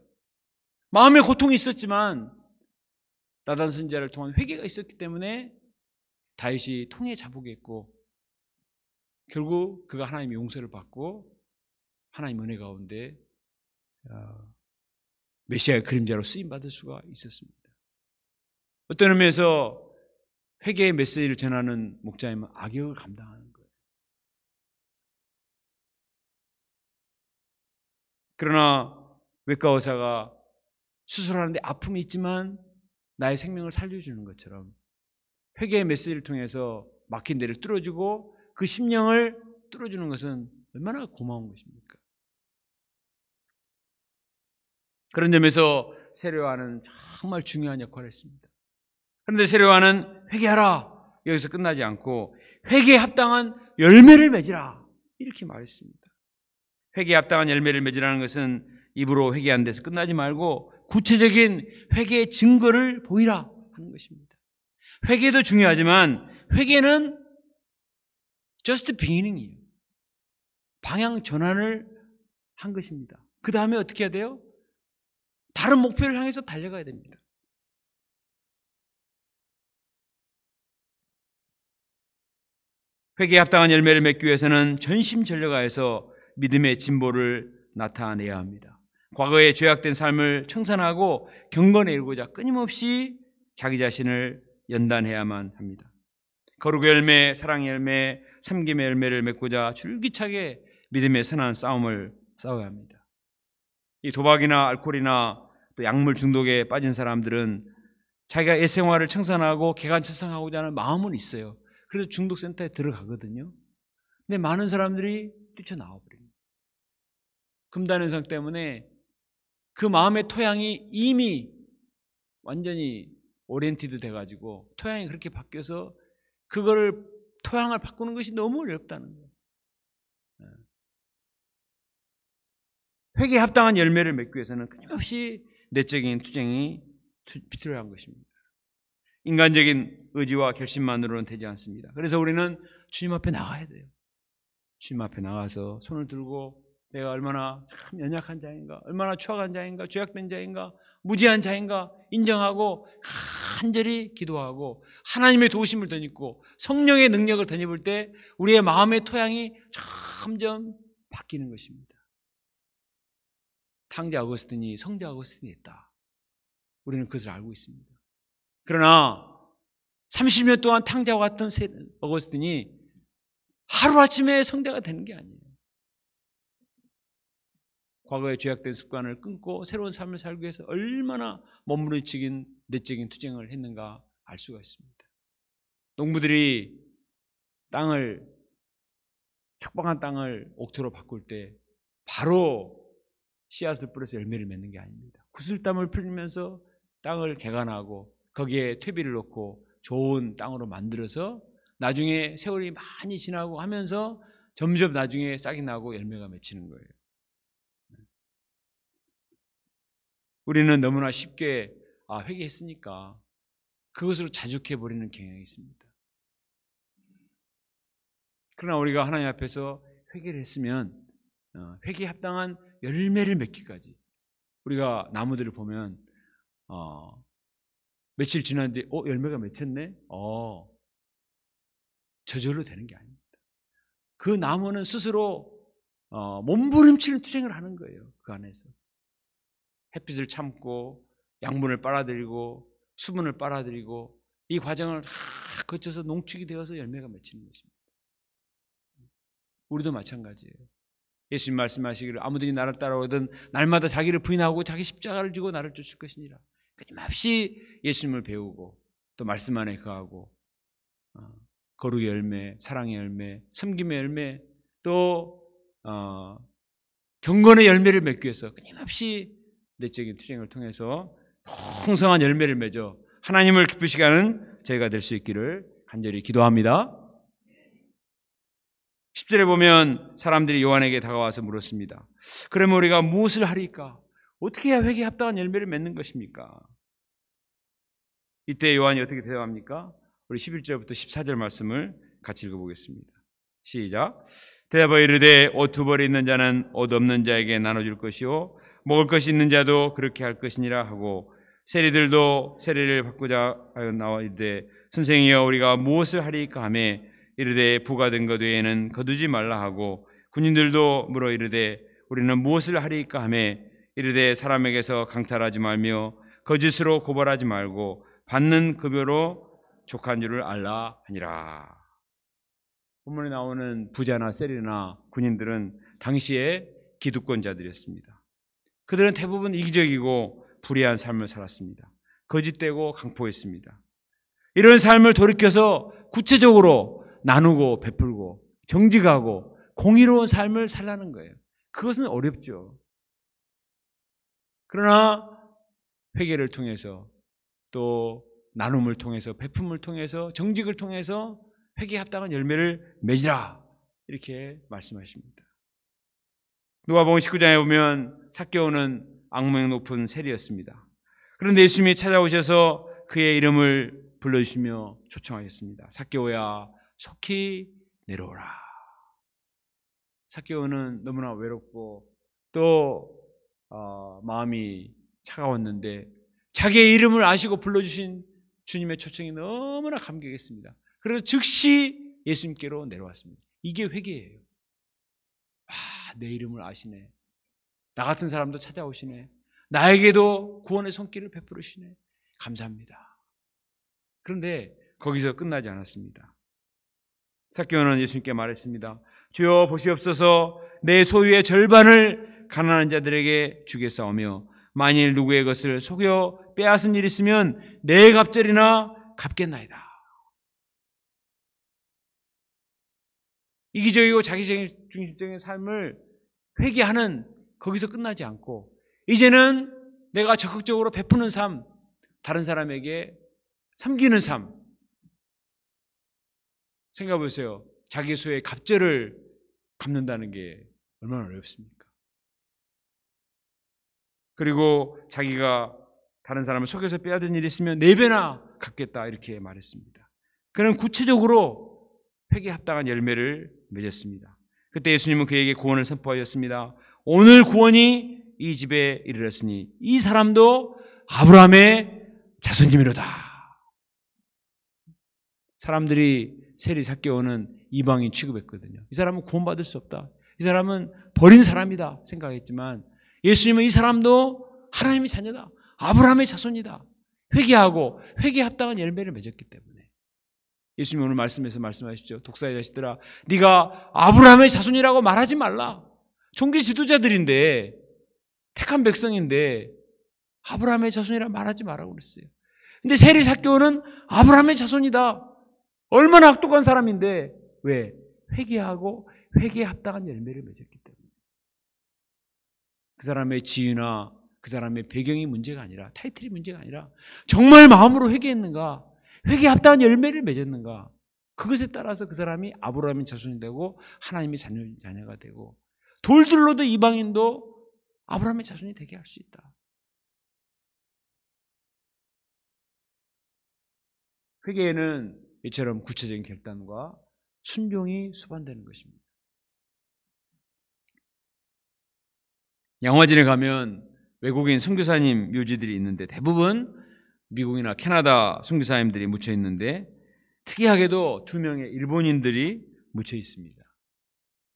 마음의 고통이 있었지만 나단 선지자를 통한 회개가 있었기 때문에 다윗이 통에 자복했고 결국 그가 하나님의 용서를 받고 하나님 은혜 가운데 메시아의 그림자로 쓰임받을 수가 있었습니다. 어떤 의미에서 회개의 메시지를 전하는 목자님은 악역을 감당하는 거예요. 그러나 외과 의사가 수술하는데 아픔이 있지만 나의 생명을 살려주는 것처럼 회개의 메시지를 통해서 막힌 데를 뚫어주고 그 심령을 뚫어주는 것은 얼마나 고마운 것입니까? 그런 점에서 세례요한은 정말 중요한 역할을 했습니다. 그런데 세례요한은 회개하라 여기서 끝나지 않고 회개에 합당한 열매를 맺으라 이렇게 말했습니다. 회개에 합당한 열매를 맺으라는 것은 입으로 회개한 데서 끝나지 말고 구체적인 회개의 증거를 보이라 하는 것입니다. 회개도 중요하지만 회개는 just beginning이에요. 방향 전환을 한 것입니다. 그 다음에 어떻게 해야 돼요? 다른 목표를 향해서 달려가야 됩니다. 회개에 합당한 열매를 맺기 위해서는 전심전력하여서 믿음의 진보를 나타내야 합니다. 과거의 죄악된 삶을 청산하고 경건에 이르고자 끊임없이 자기 자신을 연단해야만 합니다. 거룩의 열매, 사랑의 열매, 섬김의 열매를 맺고자 줄기차게 믿음의 선한 싸움을 싸워야 합니다. 이 도박이나 알코올이나 또 약물 중독에 빠진 사람들은 자기가 옛생활을 청산하고 개간천선하고자 하는 마음은 있어요. 그래서 중독센터에 들어가거든요. 근데 많은 사람들이 뛰쳐나와 버립니다. 금단현상 때문에 그 마음의 토양이 이미 완전히 오리엔티드 돼가지고 토양이 그렇게 바뀌어서 그거를 토양을 바꾸는 것이 너무 어렵다는 거예요. 회개에 합당한 열매를 맺기 위해서는 끊임없이 내적인 투쟁이 필요한 것입니다. 인간적인 의지와 결심만으로는 되지 않습니다. 그래서 우리는 주님 앞에 나가야 돼요. 주님 앞에 나가서 손을 들고 내가 얼마나 참 연약한 자인가, 얼마나 추악한 자인가, 죄악된 자인가, 무지한 자인가 인정하고 간절히 기도하고 하나님의 도우심을 덧입고 성령의 능력을 덧입을 때 우리의 마음의 토양이 점점 바뀌는 것입니다. 탕자 어거스틴이 성자 어거스틴이 했다. 우리는 그것을 알고 있습니다. 그러나 30년 동안 탕자와 같은 어거스틴이 하루아침에 성자가 되는 게 아니에요. 과거의 죄악된 습관을 끊고 새로운 삶을 살기 위해서 얼마나 몸부림치긴 내적인 투쟁을 했는가 알 수가 있습니다. 농부들이 땅을 척박한 땅을 옥토로 바꿀 때 바로 씨앗을 뿌려서 열매를 맺는 게 아닙니다. 구슬땀을 풀면서 땅을 개간하고 거기에 퇴비를 넣고 좋은 땅으로 만들어서 나중에 세월이 많이 지나고 하면서 점점 나중에 싹이 나고 열매가 맺히는 거예요. 우리는 너무나 쉽게 회개했으니까 그것으로 자족해버리는 경향이 있습니다. 그러나 우리가 하나님 앞에서 회개를 했으면 회개에 합당한 열매를 맺기까지, 우리가 나무들을 보면 며칠 지났는데 열매가 맺혔네? 저절로 되는 게 아닙니다. 그 나무는 스스로 몸부림치는 투쟁을 하는 거예요. 그 안에서 햇빛을 참고 양분을 빨아들이고 수분을 빨아들이고 이 과정을 거쳐서 농축이 되어서 열매가 맺히는 것입니다. 우리도 마찬가지예요. 예수님 말씀하시기를 아무든지 나를 따라오든 날마다 자기를 부인하고 자기 십자가를 지고 나를 쫓을 것이니라. 끊임없이 예수님을 배우고 또 말씀 안에 거하고 거룩의 열매, 사랑의 열매, 섬김의 열매, 또 경건의 열매를 맺기 위해서 끊임없이 내적인 투쟁을 통해서 풍성한 열매를 맺어 하나님을 기쁘시게 하는 저희가 될 수 있기를 간절히 기도합니다. 10절에 보면 사람들이 요한에게 다가와서 물었습니다. 그러면 우리가 무엇을 하리까? 어떻게 해야 회개에 합당한 열매를 맺는 것입니까? 이때 요한이 어떻게 대답합니까? 우리 11절부터 14절 말씀을 같이 읽어보겠습니다. 시작. 대답하여 이르되 옷 두 벌이 있는 자는 옷 없는 자에게 나눠줄 것이요 먹을 것이 있는 자도 그렇게 할 것이니라 하고, 세리들도 세리를 바꾸자 하여 나와 이르되 선생이여 우리가 무엇을 하리까 하매 이르되 부과된 것 외에는 거두지 말라 하고, 군인들도 물어 이르되 우리는 무엇을 하리까 하매 이르되 사람에게서 강탈하지 말며 거짓으로 고발하지 말고 받는 급여로 족한 줄을 알라 하니라. 본문에 나오는 부자나 세리나 군인들은 당시의 기득권자들이었습니다. 그들은 대부분 이기적이고 불의한 삶을 살았습니다. 거짓되고 강포했습니다. 이런 삶을 돌이켜서 구체적으로 나누고 베풀고 정직하고 공의로운 삶을 살라는 거예요. 그것은 어렵죠. 그러나 회개를 통해서 또 나눔을 통해서 베품을 통해서 정직을 통해서 회개에 합당한 열매를 맺으라 이렇게 말씀하십니다. 누가복음 19장에 보면 삭개오는 악명 높은 세리였습니다. 그런데 예수님이 찾아오셔서 그의 이름을 불러주시며 초청하셨습니다. 삭개오야 속히 내려오라. 삭개오는 너무나 외롭고 또 마음이 차가웠는데 자기의 이름을 아시고 불러주신 주님의 초청이 너무나 감격했습니다. 그래서 즉시 예수님께로 내려왔습니다. 이게 회개예요. 내 이름을 아시네. 나 같은 사람도 찾아오시네. 나에게도 구원의 손길을 베풀으시네. 감사합니다. 그런데 거기서 끝나지 않았습니다. 삭개오는 예수님께 말했습니다. 주여 보시옵소서, 내 소유의 절반을 가난한 자들에게 주겠사오며 만일 누구의 것을 속여 빼앗은 일이 있으면 네 갑절이나 갚겠나이다. 이기적이고 자기중심적인 삶을 회개하는 거기서 끝나지 않고 이제는 내가 적극적으로 베푸는 삶, 다른 사람에게 섬기는 삶. 생각해 보세요. 자기 소유의 갑절을 갚는다는 게 얼마나 어렵습니까? 그리고 자기가 다른 사람을 속여서 빼앗은 일이 있으면 4배나 갚겠다 이렇게 말했습니다. 그는 구체적으로 회개에 합당한 열매를 맺었습니다. 그때 예수님은 그에게 구원을 선포하셨습니다. 오늘 구원이 이 집에 이르렀으니 이 사람도 아브라함의 자손이미로다. 사람들이 세리 삭개오는 이방인 취급했거든요. 이 사람은 구원받을 수 없다. 이 사람은 버린 사람이다 생각했지만 예수님은 이 사람도 하나님의 자녀다. 아브라함의 자손이다. 회개하고 회개에 합당한 열매를 맺었기 때문에 예수님이 오늘 말씀에서 말씀하시죠. 독사의 자식들아, 네가 아브라함의 자손이라고 말하지 말라. 종교 지도자들인데 택한 백성인데 아브라함의 자손이라 말하지 말라고 그랬어요. 근데 세리 삭개오는 아브라함의 자손이다. 얼마나 악독한 사람인데 왜? 회개하고 회개에 합당한 열매를 맺었기 때문에. 그 사람의 지위나 그 사람의 배경이 문제가 아니라, 타이틀이 문제가 아니라 정말 마음으로 회개했는가, 회개에 합당한 열매를 맺었는가, 그것에 따라서 그 사람이 아브라함의 자손이 되고 하나님의 자녀가 되고 돌들로도 이방인도 아브라함의 자손이 되게 할 수 있다. 회개에는 이처럼 구체적인 결단과 순종이 수반되는 것입니다. 양화진에 가면 외국인 선교사님 묘지들이 있는데 대부분 미국이나 캐나다 선교사님들이 묻혀 있는데 특이하게도 2명의 일본인들이 묻혀 있습니다.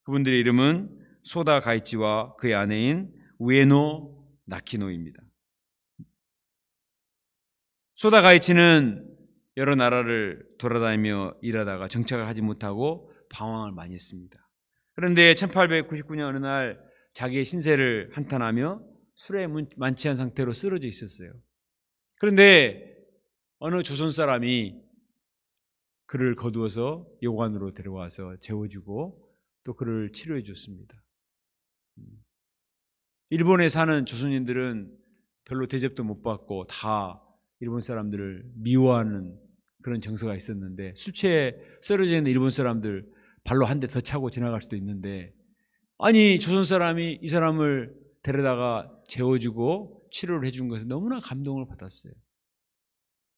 그분들의 이름은 소다 가이치와 그의 아내인 우에노 나키노입니다. 소다 가이치는 여러 나라를 돌아다니며 일하다가 정착을 하지 못하고 방황을 많이 했습니다. 그런데 1899년 어느 날 자기의 신세를 한탄하며 술에 만취한 상태로 쓰러져 있었어요. 그런데 어느 조선 사람이 그를 거두어서 요관으로 데려와서 재워주고 또 그를 치료해 줬습니다. 일본에 사는 조선인들은 별로 대접도 못 받고 다 일본 사람들을 미워하는 그런 정서가 있었는데 술 취해 쓰러져 있는 일본 사람들 발로 한 대 더 차고 지나갈 수도 있는데 아니 조선 사람이 이 사람을 데려다가 재워주고 치료를 해준 것에 너무나 감동을 받았어요.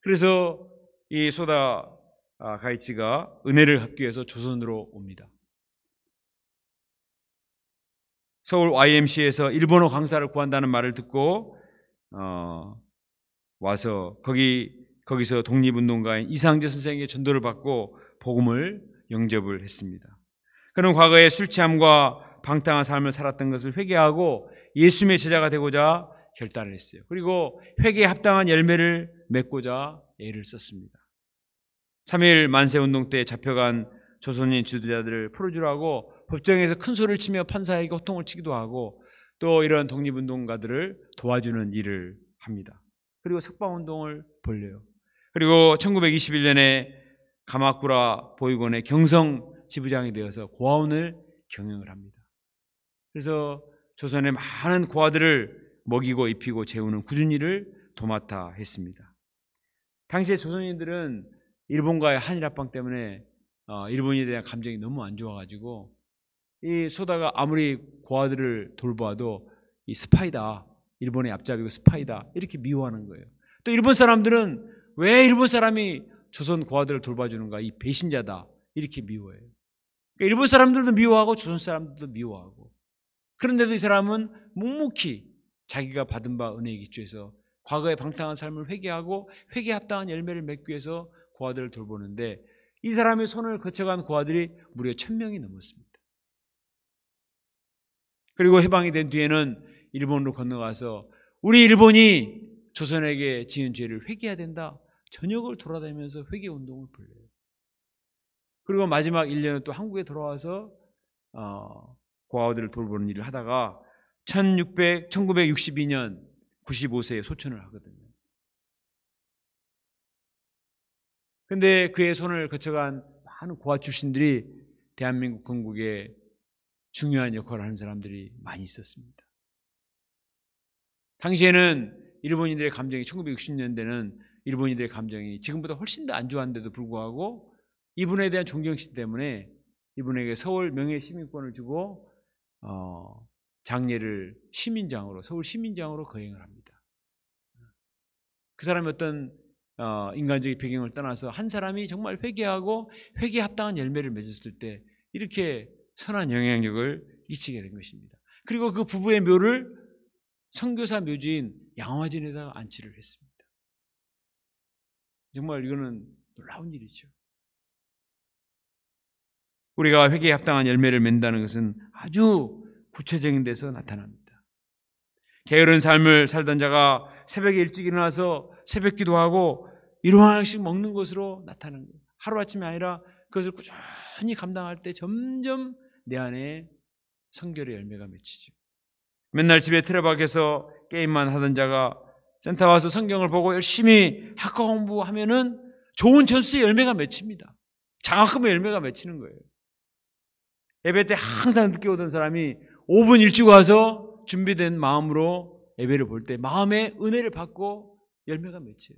그래서 이 소다 가이치가 은혜를 갚기 위해서 조선으로 옵니다. 서울 YMCA에서 일본어 강사를 구한다는 말을 듣고 와서 거기서 독립운동가인 이상재 선생에게 전도를 받고 복음을 영접을 했습니다. 그는 과거에 술 취함과 방탕한 삶을 살았던 것을 회개하고 예수님의 제자가 되고자 결단을 했어요. 그리고 회개에 합당한 열매를 맺고자 애를 썼습니다. 3.1 만세운동 때 잡혀간 조선인 지도자들을 풀어주라고 법정에서 큰 소리를 치며 판사에게 호통을 치기도 하고 또 이런 독립운동가들을 도와주는 일을 합니다. 그리고 석방운동을 벌려요. 그리고 1921년에 가마쿠라 보육원의 경성 지부장이 되어서 고아원을 경영을 합니다. 그래서 조선의 많은 고아들을 먹이고 입히고 재우는 꾸준히 일을 도맡아 했습니다. 당시에 조선인들은 일본과의 한일합방 때문에 일본에 대한 감정이 너무 안 좋아가지고 이 소다가 아무리 고아들을 돌봐도 이 스파이다, 일본의 앞잡이고 스파이다 이렇게 미워하는 거예요. 또 일본 사람들은 왜 일본 사람이 조선 고아들을 돌봐주는가, 이 배신자다 이렇게 미워해요. 그러니까 일본 사람들도 미워하고 조선 사람들도 미워하고, 그런데도 이 사람은 묵묵히 자기가 받은 바 은혜에 기초해서 과거의 방탕한 삶을 회개하고 회개에 합당한 열매를 맺기 위해서 고아들을 돌보는데 이 사람의 손을 거쳐간 고아들이 무려 1000명이 넘었습니다. 그리고 해방이 된 뒤에는 일본으로 건너가서 우리 일본이 조선에게 지은 죄를 회개해야 된다, 전역을 돌아다니면서 회개운동을 벌여요. 그리고 마지막 1년은 또 한국에 돌아와서 고아들을 돌보는 일을 하다가 1962년 95세에 소천을 하거든요. 그런데 그의 손을 거쳐간 많은 고아 출신들이 대한민국 건국에 중요한 역할을 하는 사람들이 많이 있었습니다. 당시에는 일본인들의 감정이 1960년대는 일본인들의 감정이 지금보다 훨씬 더 안 좋았는데도 불구하고 이분에 대한 존경심 때문에 이분에게 서울 명예시민권을 주고 장례를 시민장으로, 서울 시민장으로 거행을 합니다. 그 사람이 어떤 인간적인 배경을 떠나서 한 사람이 정말 회개하고 회개에 합당한 열매를 맺었을 때 이렇게 선한 영향력을 끼치게 된 것입니다. 그리고 그 부부의 묘를 선교사 묘지인 양화진에다가 안치를 했습니다. 정말 이거는 놀라운 일이죠. 우리가 회개에 합당한 열매를 맺는다는 것은 아주 구체적인 데서 나타납니다. 게으른 삶을 살던 자가 새벽에 일찍 일어나서 새벽 기도하고 일용할씩 먹는 것으로 나타나는 거예요. 하루아침이 아니라 그것을 꾸준히 감당할 때 점점 내 안에 성결의 열매가 맺히죠. 맨날 집에 틀에박혀서 게임만 하던 자가 센터 와서 성경을 보고 열심히 학과 공부하면은 좋은 점수의 열매가 맺힙니다. 장학금의 열매가 맺히는 거예요. 예배 때 항상 늦게 오던 사람이 5분 일찍 와서 준비된 마음으로 예배를 볼 때 마음의 은혜를 받고 열매가 맺혀요.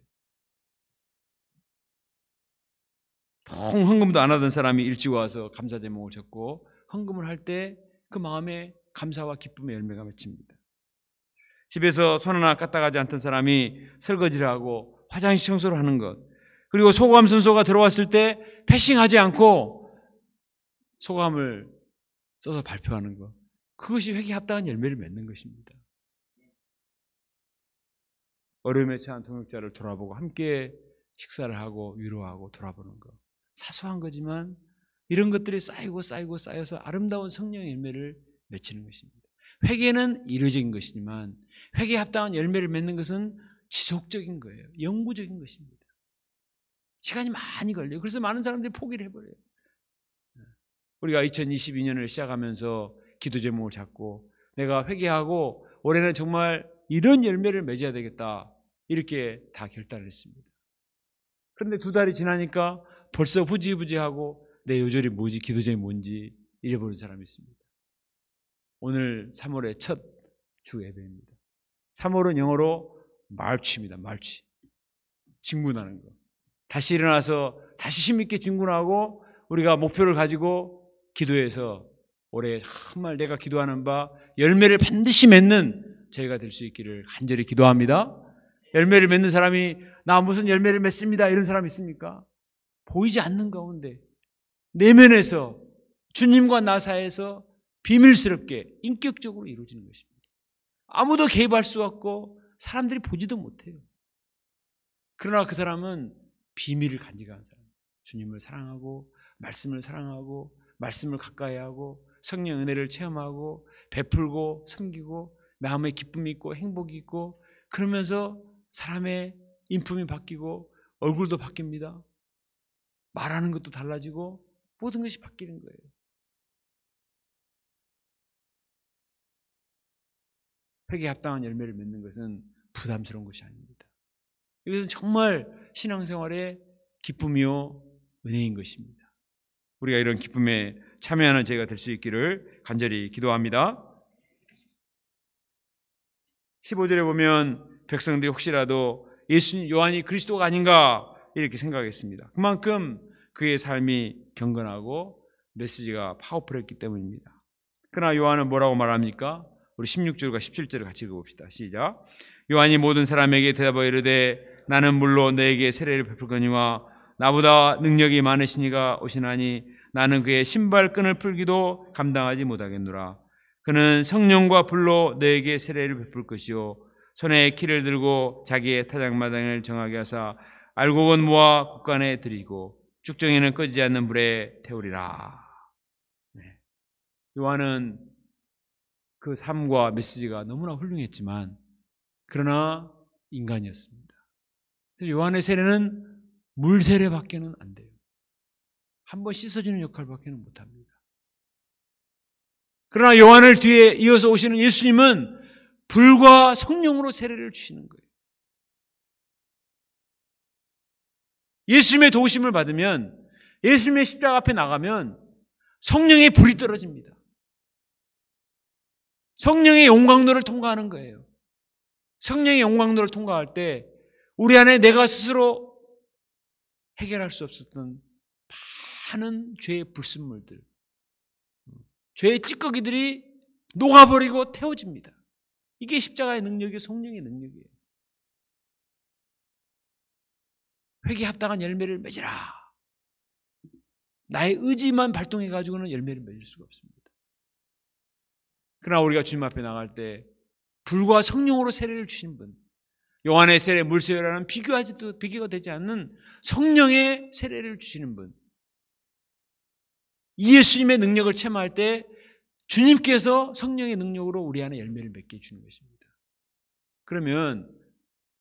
통 헌금도 안 하던 사람이 일찍 와서 감사 제목을 적고 헌금을 할 때 그 마음에 감사와 기쁨의 열매가 맺힙니다. 집에서 손 하나 까딱하지 않던 사람이 설거지를 하고 화장실 청소를 하는 것, 그리고 소감 순서가 들어왔을 때 패싱하지 않고 소감을 써서 발표하는 것. 그것이 회개에 합당한 열매를 맺는 것입니다. 어려움에 처한 동역자를 돌아보고 함께 식사를 하고 위로하고 돌아보는 것. 사소한 거지만 이런 것들이 쌓여서 아름다운 성령의 열매를 맺히는 것입니다. 회개는 이료적인 것이지만 회개에 합당한 열매를 맺는 것은 지속적인 거예요. 영구적인 것입니다. 시간이 많이 걸려요. 그래서 많은 사람들이 포기를 해버려요. 우리가 2022년을 시작하면서 기도 제목을 잡고 내가 회개하고 올해는 정말 이런 열매를 맺어야 되겠다 이렇게 다 결단을 했습니다. 그런데 2달이 지나니까 벌써 후지부지하고 내 요절이 뭐지, 기도 제목이 뭔지 잃어버린 사람이 있습니다. 오늘 3월의 첫 주 예배입니다. 3월은 영어로 말치입니다. 말치. 진군하는 거. 다시 일어나서 다시 힘있게 진군하고 우리가 목표를 가지고 기도해서 올해 정말 내가 기도하는 바 열매를 반드시 맺는 저희가 될 수 있기를 간절히 기도합니다. 열매를 맺는 사람이 나 무슨 열매를 맺습니다 이런 사람 있습니까? 보이지 않는 가운데 내면에서 주님과 나 사이에서 비밀스럽게 인격적으로 이루어지는 것입니다. 아무도 개입할 수 없고 사람들이 보지도 못해요. 그러나 그 사람은 비밀을 간직한 사람. 주님을 사랑하고 말씀을 사랑하고 말씀을 가까이하고 성령 은혜를 체험하고 베풀고 섬기고 마음에 기쁨이 있고 행복이 있고 그러면서 사람의 인품이 바뀌고 얼굴도 바뀝니다. 말하는 것도 달라지고 모든 것이 바뀌는 거예요. 회개에 합당한 열매를 맺는 것은 부담스러운 것이 아닙니다. 이것은 정말 신앙생활의 기쁨이요 은혜인 것입니다. 우리가 이런 기쁨에 참여하는 저희가 될 수 있기를 간절히 기도합니다. 15절에 보면 백성들이 혹시라도 예수님 요한이 그리스도가 아닌가 이렇게 생각했습니다. 그만큼 그의 삶이 경건하고 메시지가 파워풀했기 때문입니다. 그러나 요한은 뭐라고 말합니까? 우리 16절과 17절을 같이 읽어봅시다. 시작. 요한이 모든 사람에게 대답하여 이르되 나는 물로 너에게 세례를 베풀거니와 나보다 능력이 많으시니가 오시나니 나는 그의 신발끈을 풀기도 감당하지 못하겠노라. 그는 성령과 불로 너에게 세례를 베풀 것이요 손에 키를 들고 자기의 타작마당을 정하게 하사 알곡은 모아 곳간에 들이고 쭉정이는 꺼지지 않는 불에 태우리라. 네. 요한은 그 삶과 메시지가 너무나 훌륭했지만 그러나 인간이었습니다. 그래서 요한의 세례는 물 세례밖에는 안 돼요. 한번 씻어주는 역할밖에는 못합니다. 그러나 요한을 뒤에 이어서 오시는 예수님은 불과 성령으로 세례를 주시는 거예요. 예수님의 도우심을 받으면 예수님의 십자가 앞에 나가면 성령의 불이 떨어집니다. 성령의 용광로를 통과하는 거예요. 성령의 용광로를 통과할 때 우리 안에 내가 스스로 해결할 수 없었던 많은 죄의 불순물들, 죄의 찌꺼기들이 녹아버리고 태워집니다. 이게 십자가의 능력이요 성령의 능력이에요. 회개에 합당한 열매를 맺으라. 나의 의지만 발동해가지고는 열매를 맺을 수가 없습니다. 그러나 우리가 주님 앞에 나갈 때 불과 성령으로 세례를 주신 분, 요한의 세례, 물세례라는 비교가 되지 않는 성령의 세례를 주시는 분, 이 예수님의 능력을 체험할 때 주님께서 성령의 능력으로 우리 안에 열매를 맺게 해주는 것입니다. 그러면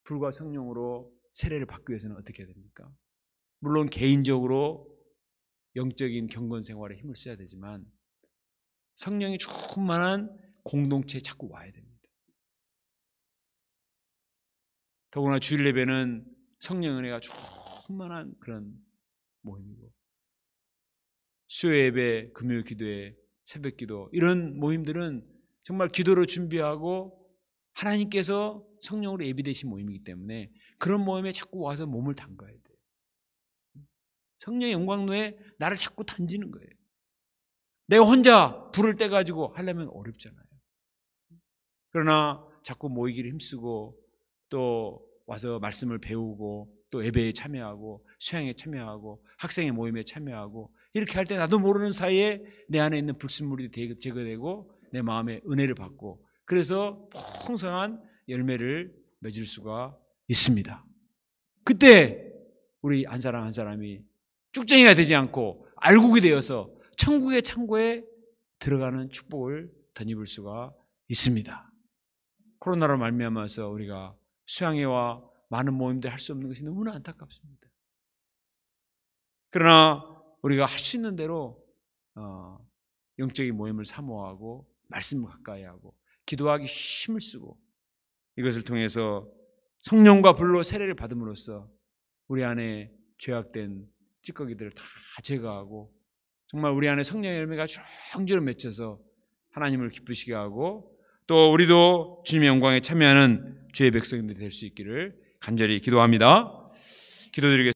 불과 성령으로 세례를 받기 위해서는 어떻게 해야 됩니까? 물론 개인적으로 영적인 경건 생활에 힘을 써야 되지만 성령이 충만한 공동체에 자꾸 와야 됩니다. 더구나 주일 예배는 성령 은혜가 충만한 그런 모임이고 수요 예배, 금요일 기도회, 새벽 기도 이런 모임들은 정말 기도로 준비하고 하나님께서 성령으로 예비되신 모임이기 때문에 그런 모임에 자꾸 와서 몸을 담가야 돼요. 성령의 영광로에 나를 자꾸 던지는 거예요. 내가 혼자 불을 떼가지고 하려면 어렵잖아요. 그러나 자꾸 모이기를 힘쓰고 또 와서 말씀을 배우고 또 예배에 참여하고 수양에 참여하고 학생의 모임에 참여하고 이렇게 할 때 나도 모르는 사이에 내 안에 있는 불순물이 제거되고 내 마음에 은혜를 받고 그래서 풍성한 열매를 맺을 수가 있습니다. 그때 우리 한 사람 한 사람이 쭉쟁이가 되지 않고 알곡이 되어서 천국의 창고에 들어가는 축복을 덧입을 수가 있습니다. 코로나로 말미암아서 우리가 수양회와 많은 모임들 할 수 없는 것이 너무나 안타깝습니다. 그러나 우리가 할 수 있는 대로 영적인 모임을 사모하고 말씀을 가까이 하고 기도하기 힘을 쓰고 이것을 통해서 성령과 불로 세례를 받음으로써 우리 안에 죄악된 찌꺼기들을 다 제거하고 정말 우리 안에 성령의 열매가 주렁주렁 맺혀서 하나님을 기쁘시게 하고 또 우리도 주님의 영광에 참여하는 주의 백성들이 될 수 있기를 간절히 기도합니다. 기도드리겠습니다.